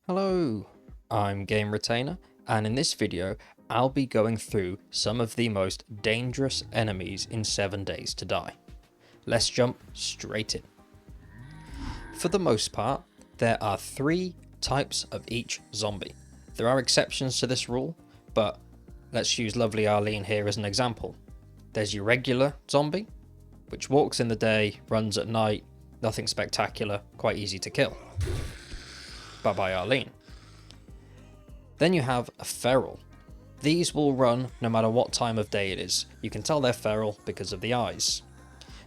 Hello, I'm Game Retainer, and in this video I'll be going through some of the most dangerous enemies in 7 Days to Die. Let's jump straight in. For the most part, there are 3 types of each zombie. There are exceptions to this rule, but let's use lovely Arlene here as an example. There's your regular zombie, which walks in the day, runs at night, nothing spectacular, quite easy to kill. Bye bye Arlene. Then you have a feral. These will run no matter what time of day it is. You can tell they're feral because of the eyes.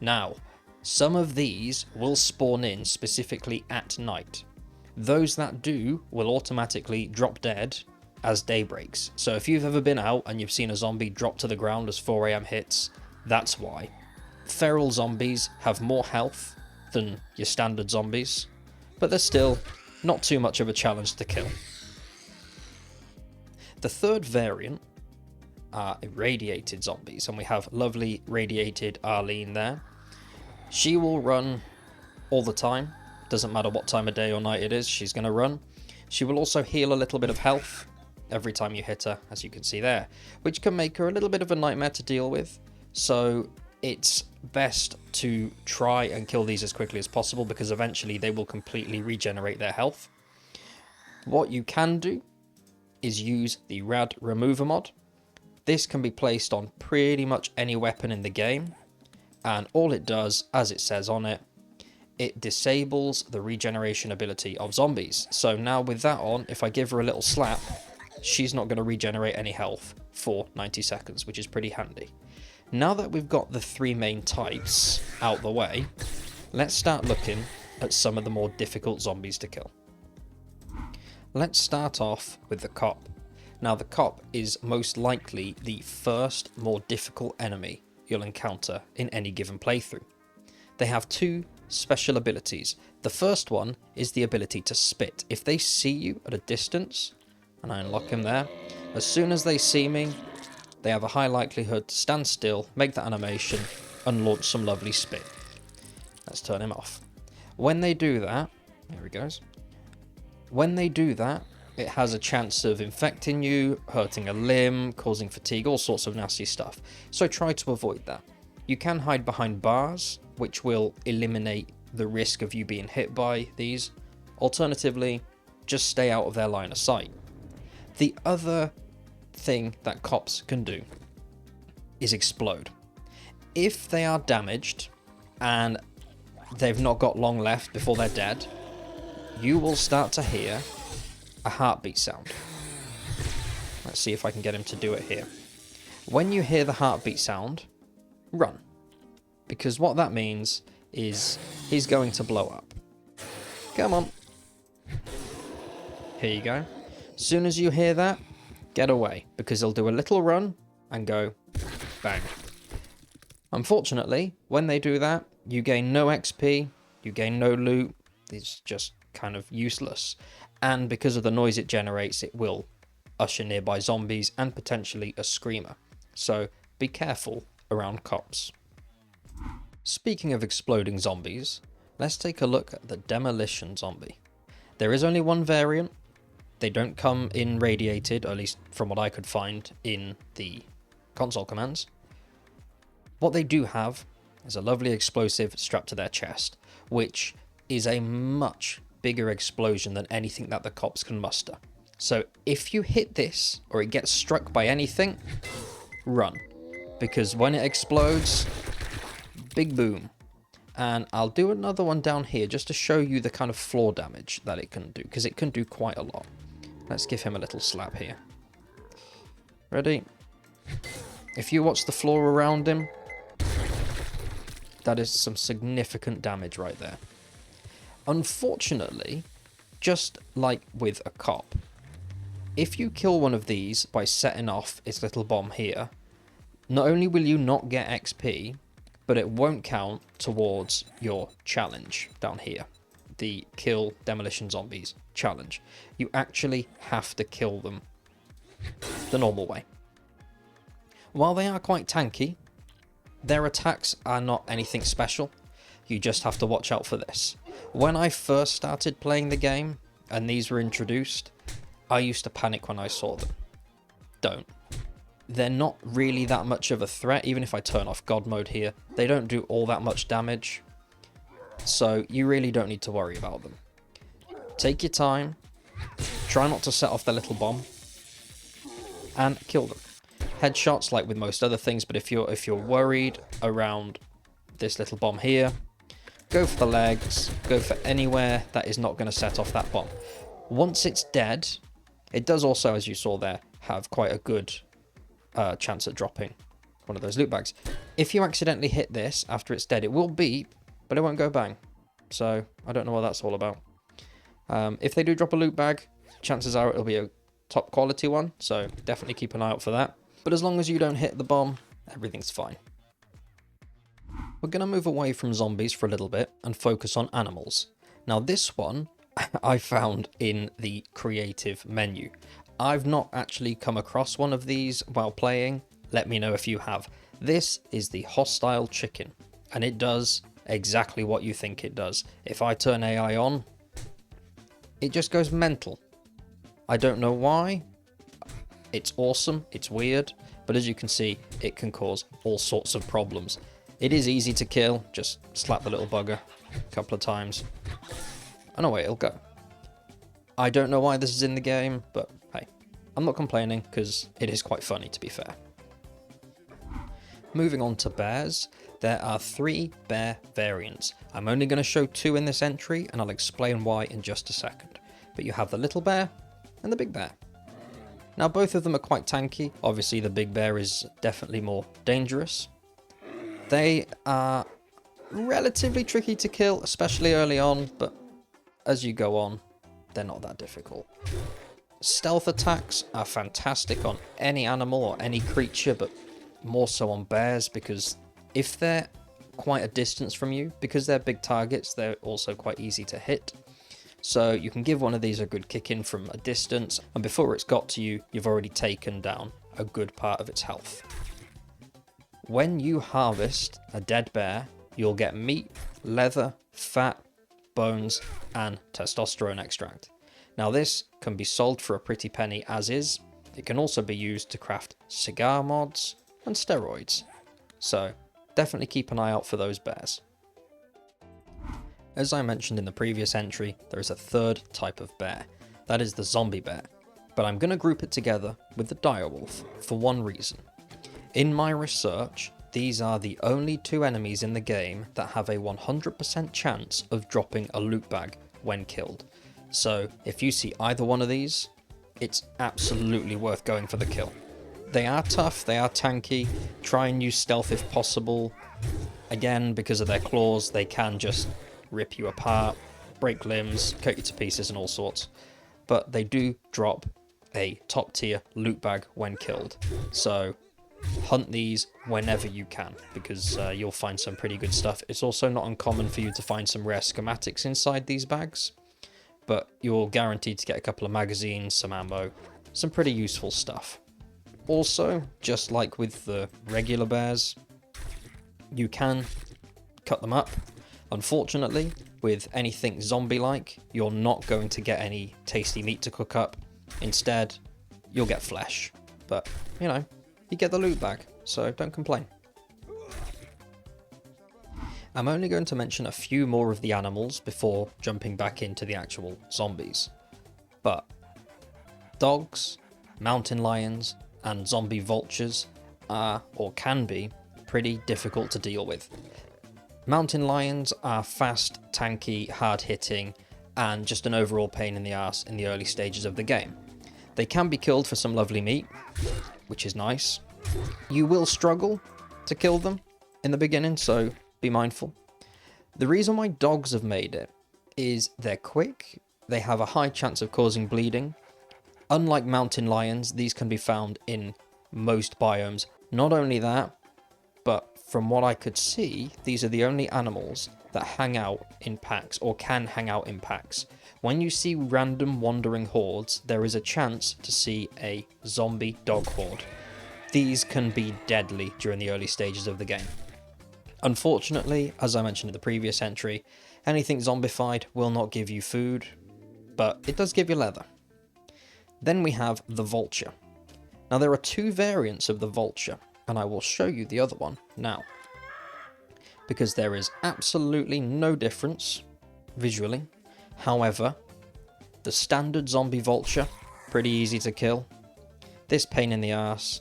Now, some of these will spawn in specifically at night. Those that do will automatically drop dead as day breaks. So if you've ever been out and you've seen a zombie drop to the ground as 4 AM hits, that's why. Feral zombies have more health than your standard zombies, but they're still not too much of a challenge to kill. The third variant are irradiated zombies, and we have lovely radiated Arlene there. She will run all the time, doesn't matter what time of day or night it is, she's going to run. She will also heal a little bit of health every time you hit her, as you can see there, which can make her a little bit of a nightmare to deal with. So it's best to try and kill these as quickly as possible, because eventually they will completely regenerate their health. What you can do is use the Rad Remover mod. This can be placed on pretty much any weapon in the game, and all it does, as it says on it, it disables the regeneration ability of zombies. So now with that on, if I give her a little slap, she's not going to regenerate any health for 90 seconds, which is pretty handy. Now that we've got the 3 main types out the way, let's start looking at some of the more difficult zombies to kill. Let's start off with the cop. Now the cop is most likely the first more difficult enemy you'll encounter in any given playthrough. They have 2 special abilities. The first one is the ability to spit. If they see you at a distance, and I unlock him there, as soon as they see me, they have a high likelihood to stand still, make that animation, and launch some lovely spit. Let's turn him off. When they do that, there he goes. When they do that, it has a chance of infecting you, hurting a limb, causing fatigue, all sorts of nasty stuff. So try to avoid that. You can hide behind bars, which will eliminate the risk of you being hit by these. Alternatively, just stay out of their line of sight. The other thing that cops can do is explode. If they are damaged and they've not got long left before they're dead, you will start to hear a heartbeat sound. Let's see if I can get him to do it here. When you hear the heartbeat sound, run, because what that means is he's going to blow up. Come on. Here you go. As soon as you hear that, get away, because he'll do a little run and go bang. Unfortunately, when they do that, you gain no XP, you gain no loot. It's just kind of useless, and because of the noise it generates, it will usher nearby zombies and potentially a screamer. So be careful around cops. Speaking of exploding zombies, let's take a look at the Demolition Zombie. There is only one variant. They don't come in radiated, or at least from what I could find in the console commands. What they do have is a lovely explosive strapped to their chest, which is a much bigger explosion than anything that the cops can muster. So if you hit this, or it gets struck by anything, run. Because when it explodes, big boom. And I'll do another one down here just to show you the kind of floor damage that it can do, because it can do quite a lot. Let's give him a little slap here. Ready? If you watch the floor around him, that is some significant damage right there. Unfortunately, just like with a cop, if you kill one of these by setting off its little bomb here, not only will you not get XP, but it won't count towards your challenge down here. The Kill Demolition Zombies challenge. You actually have to kill them the normal way. While they are quite tanky, their attacks are not anything special. You just have to watch out for this. When I first started playing the game, and these were introduced, I used to panic when I saw them. Don't. They're not really that much of a threat, even if I turn off God mode here. They don't do all that much damage, so you really don't need to worry about them. Take your time, try not to set off their little bomb, and kill them. Headshots, like with most other things, but if you're worried around this little bomb here, go for the legs, go for anywhere that is not going to set off that bomb. Once it's dead, it does also, as you saw there, have quite a good chance at dropping one of those loot bags. If you accidentally hit this after it's dead, it will beep, but it won't go bang. So I don't know what that's all about. If they do drop a loot bag, chances are it'll be a top quality one, so definitely keep an eye out for that. But as long as you don't hit the bomb, everything's fine. We're going to move away from zombies for a little bit and focus on animals. Now this one I found in the creative menu. I've not actually come across one of these while playing. Let me know if you have. This is the hostile chicken, and it does exactly what you think it does. If I turn AI on, it just goes mental. I don't know why. It's awesome, it's weird, but as you can see, it can cause all sorts of problems. It is easy to kill, just slap the little bugger a couple of times, and away it'll go. I don't know why this is in the game, but hey, I'm not complaining because it is quite funny, to be fair. Moving on to bears, there are 3 bear variants. I'm only going to show 2 in this entry, and I'll explain why in just a second. But you have the little bear and the big bear. Now both of them are quite tanky. Obviously the big bear is definitely more dangerous. They are relatively tricky to kill, especially early on, but as you go on, they're not that difficult. Stealth attacks are fantastic on any animal or any creature, but more so on bears, because if they're quite a distance from you, because they're big targets, they're also quite easy to hit. So you can give one of these a good kick in from a distance, and before it's got to you, you've already taken down a good part of its health. When you harvest a dead bear, you'll get meat, leather, fat, bones, and testosterone extract. Now this can be sold for a pretty penny as is. It can also be used to craft cigar mods and steroids. So definitely keep an eye out for those bears. As I mentioned in the previous entry, there is a 3rd type of bear. That is the zombie bear. But I'm going to group it together with the direwolf for one reason. In my research, these are the only 2 enemies in the game that have a 100% chance of dropping a loot bag when killed. So if you see either one of these, it's absolutely worth going for the kill. They are tough, they are tanky, try and use stealth if possible. Again, because of their claws, they can just rip you apart, break limbs, cut you to pieces and all sorts. But they do drop a top tier loot bag when killed. So hunt these whenever you can, because you'll find some pretty good stuff. It's also not uncommon for you to find some rare schematics inside these bags, but you're guaranteed to get a couple of magazines, some ammo, some pretty useful stuff. Also, just like with the regular bears, you can cut them up. Unfortunately, with anything zombie-like, you're not going to get any tasty meat to cook up. Instead, you'll get flesh. But, you know, you get the loot bag, so don't complain. I'm only going to mention a few more of the animals before jumping back into the actual zombies. But dogs, mountain lions, and zombie vultures are, or can be, pretty difficult to deal with. Mountain lions are fast, tanky, hard-hitting, and just an overall pain in the arse in the early stages of the game. They can be killed for some lovely meat, which is nice. You will struggle to kill them in the beginning, so be mindful. The reason why dogs have made it is they're quick, they have a high chance of causing bleeding. Unlike mountain lions, these can be found in most biomes. Not only that, but from what I could see, these are the only animals that hang out in packs, or can hang out in packs. When you see random wandering hordes, there is a chance to see a zombie dog horde. These can be deadly during the early stages of the game. Unfortunately, as I mentioned in the previous entry, anything zombified will not give you food. but it does give you leather. Then we have the Vulture. Now there are two variants of the Vulture, and I will show you the other one now. Because there is absolutely no difference visually. However, the standard zombie Vulture, pretty easy to kill. This pain in the ass,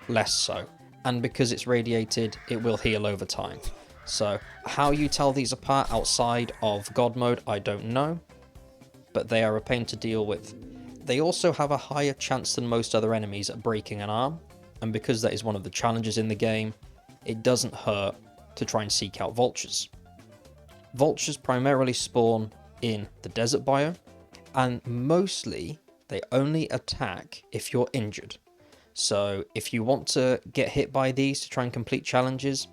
less so. And because it's radiated, it will heal over time. So how you tell these apart outside of God mode, I don't know. But they are a pain to deal with. They also have a higher chance than most other enemies at breaking an arm. And because that is one of the challenges in the game, it doesn't hurt to try and seek out vultures. Vultures primarily spawn in the desert biome, and mostly they only attack if you're injured. So if you want to get hit by these to try and complete challenges,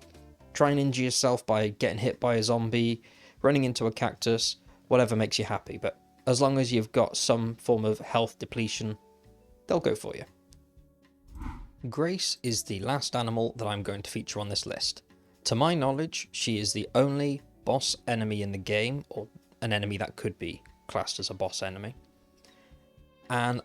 try and injure yourself by getting hit by a zombie, running into a cactus, whatever makes you happy. But as long as you've got some form of health depletion, they'll go for you. Grace is the last animal that I'm going to feature on this list. To my knowledge, she is the only boss enemy in the game, or an enemy that could be classed as a boss enemy. And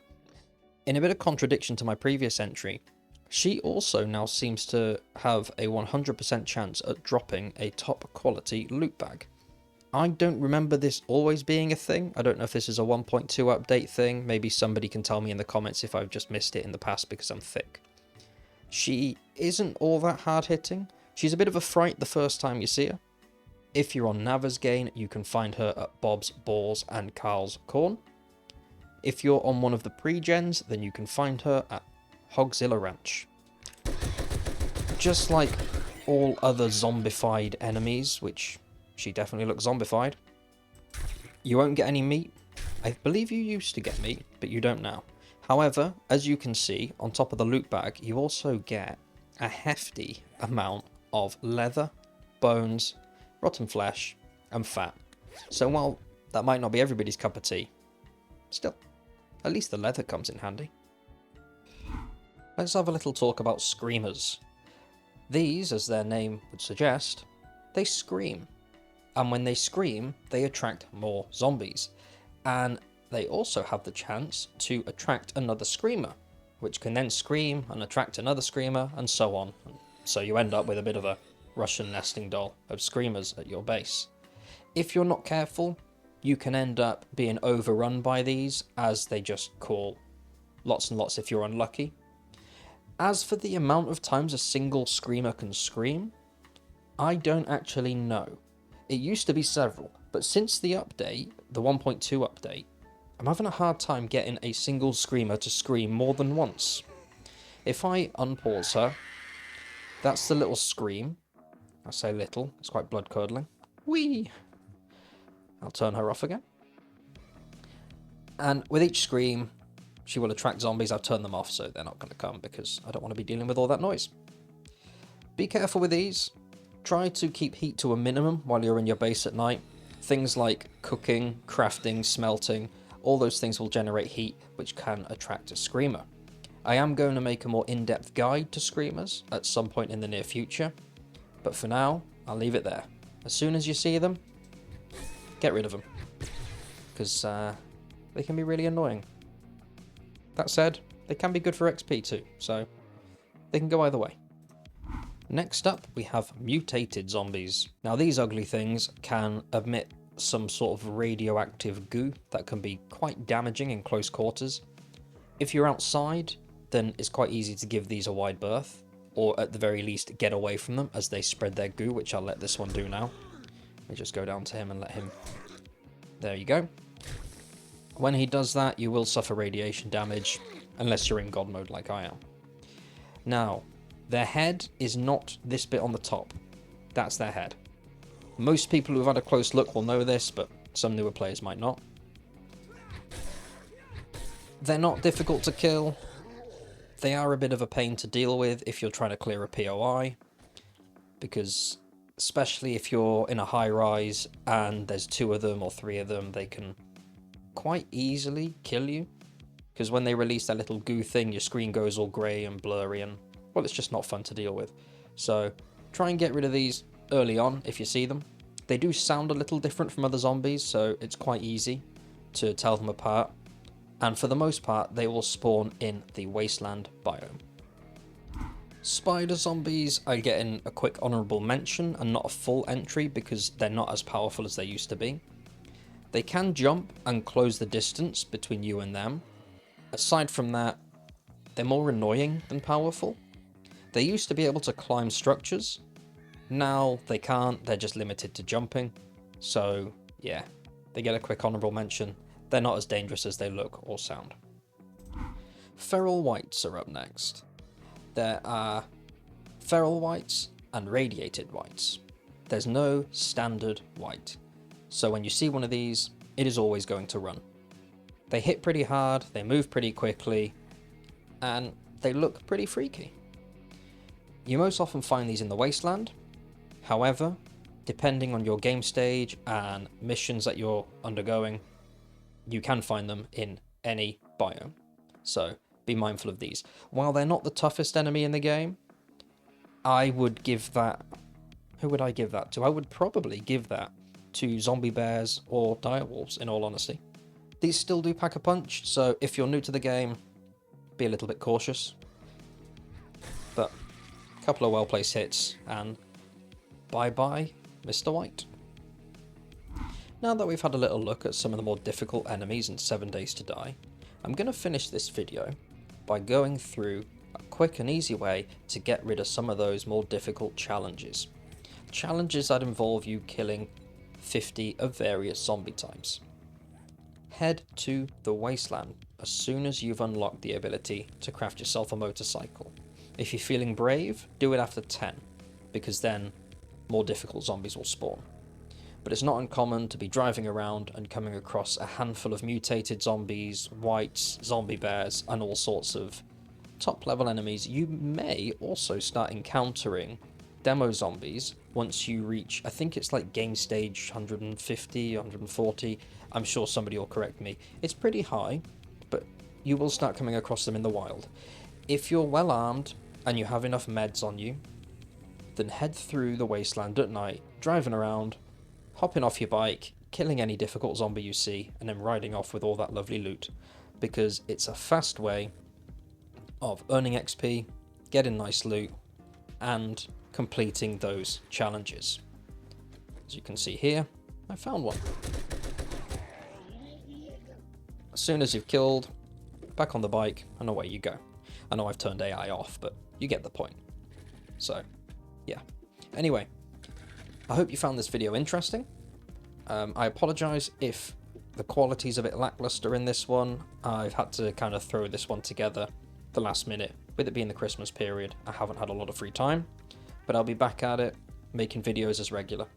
in a bit of contradiction to my previous entry, she also now seems to have a 100% chance at dropping a top quality loot bag. I don't remember this always being a thing. I don't know if this is a 1.2 update thing. Maybe somebody can tell me in the comments if I've just missed it in the past because I'm thick. She isn't all that hard hitting. She's a bit of a fright the first time you see her. If you're on Naversgain, you can find her at Bob's, Boars and Carl's Corn. If you're on one of the pre-gens, then you can find her at Hogzilla Ranch. Just like all other zombified enemies, which she definitely looks zombified, you won't get any meat. I believe you used to get meat, but you don't now. However, as you can see, on top of the loot bag, you also get a hefty amount of leather, bones, rotten flesh, and fat. So while that might not be everybody's cup of tea, still, at least the leather comes in handy. Let's have a little talk about screamers. These, as their name would suggest, they scream. And when they scream, they attract more zombies. And they also have the chance to attract another screamer, which can then scream and attract another screamer, and so on. So you end up with a bit of a Russian nesting doll of screamers at your base. If you're not careful, you can end up being overrun by these, as they just call lots and lots if you're unlucky. As for the amount of times a single screamer can scream, I don't actually know. It used to be several, but since the update, the 1.2 update, I'm having a hard time getting a single screamer to scream more than once. If I unpause her, that's the little scream. I say little, it's quite blood-curdling. Whee! I'll turn her off again. And with each scream, she will attract zombies. I've turned them off, so they're not going to come because I don't want to be dealing with all that noise. Be careful with these. Try to keep heat to a minimum while you're in your base at night. Things like cooking, crafting, smelting, all those things will generate heat, which can attract a screamer. I am going to make a more in-depth guide to screamers at some point in the near future, but for now, I'll leave it there. As soon as you see them, get rid of them, because they can be really annoying. That said, they can be good for XP too, so they can go either way. Next up, we have Mutated Zombies. Now these ugly things can emit some sort of radioactive goo that can be quite damaging in close quarters. If you're outside, then it's quite easy to give these a wide berth, or at the very least get away from them as they spread their goo, which I'll let this one do now. Let me just go down to him and let him... There you go. When he does that, you will suffer radiation damage, unless you're in God mode like I am. Now, their head is not this bit on the top. That's their head. Most people who've had a close look will know this, but some newer players might not. They're not difficult to kill. They are a bit of a pain to deal with if you're trying to clear a POI, because especially if you're in a high rise and there's 2 of them or 3 of them, they can quite easily kill you, because when they release that little goo thing, your screen goes all grey and blurry, and well, it's just not fun to deal with. So try and get rid of these early on if you see them. They do sound a little different from other zombies, so it's quite easy, to tell them apart, and for the most part they will spawn in the wasteland biome. Spider zombies are getting a quick honourable mention and not a full entry because they're not as powerful as they used to be. They can jump and close the distance between you and them. Aside from that, they're more annoying than powerful. They used to be able to climb structures. Now they can't, they're just limited to jumping. So yeah, they get a quick honourable mention. They're not as dangerous as they look or sound. Feral wights are up next. There are feral wights and radiated wights. There's no standard wight. So when you see one of these, it is always going to run. They hit pretty hard, they move pretty quickly, and they look pretty freaky. You most often find these in the wasteland. However, depending on your game stage and missions that you're undergoing, you can find them in any biome. So be mindful of these. While they're not the toughest enemy in the game, I would give that... Who would I give that to? I would probably give that to zombie bears or direwolves, in all honesty. These still do pack a punch, so if you're new to the game, be a little bit cautious. But a couple of well-placed hits, and bye-bye, Mr. Wight. Now that we've had a little look at some of the more difficult enemies in 7 Days to Die, I'm going to finish this video by going through a quick and easy way to get rid of some of those more difficult challenges. Challenges that involve you killing 50 of various zombie types. Head to the wasteland as soon as you've unlocked the ability to craft yourself a motorcycle. If you're feeling brave, do it after 10, because then more difficult zombies will spawn. But it's not uncommon to be driving around and coming across a handful of mutated zombies, wights, zombie bears, and all sorts of top level enemies. You may also start encountering demo zombies once you reach, I think it's like game stage 150, 140. I'm sure somebody will correct me. It's pretty high, but you will start coming across them in the wild. If you're well armed and you have enough meds on you, then head through the wasteland at night, driving around, hopping off your bike, killing any difficult zombie you see, and then riding off with all that lovely loot, because it's a fast way of earning XP, getting nice loot, and completing those challenges. As you can see here, I found one. As soon as you've killed, back on the bike, and away you go. I know I've turned AI off, but you get the point. So, yeah. Anyway, I hope you found this video interesting. I apologise if the quality's a bit lackluster in this one. I've had to kind of throw this one together the last minute. With it being the Christmas period, I haven't had a lot of free time, but I'll be back at it, making videos as regular.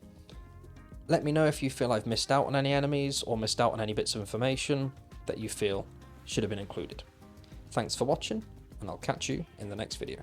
Let me know if you feel I've missed out on any enemies or missed out on any bits of information that you feel should have been included. Thanks for watching, and I'll catch you in the next video.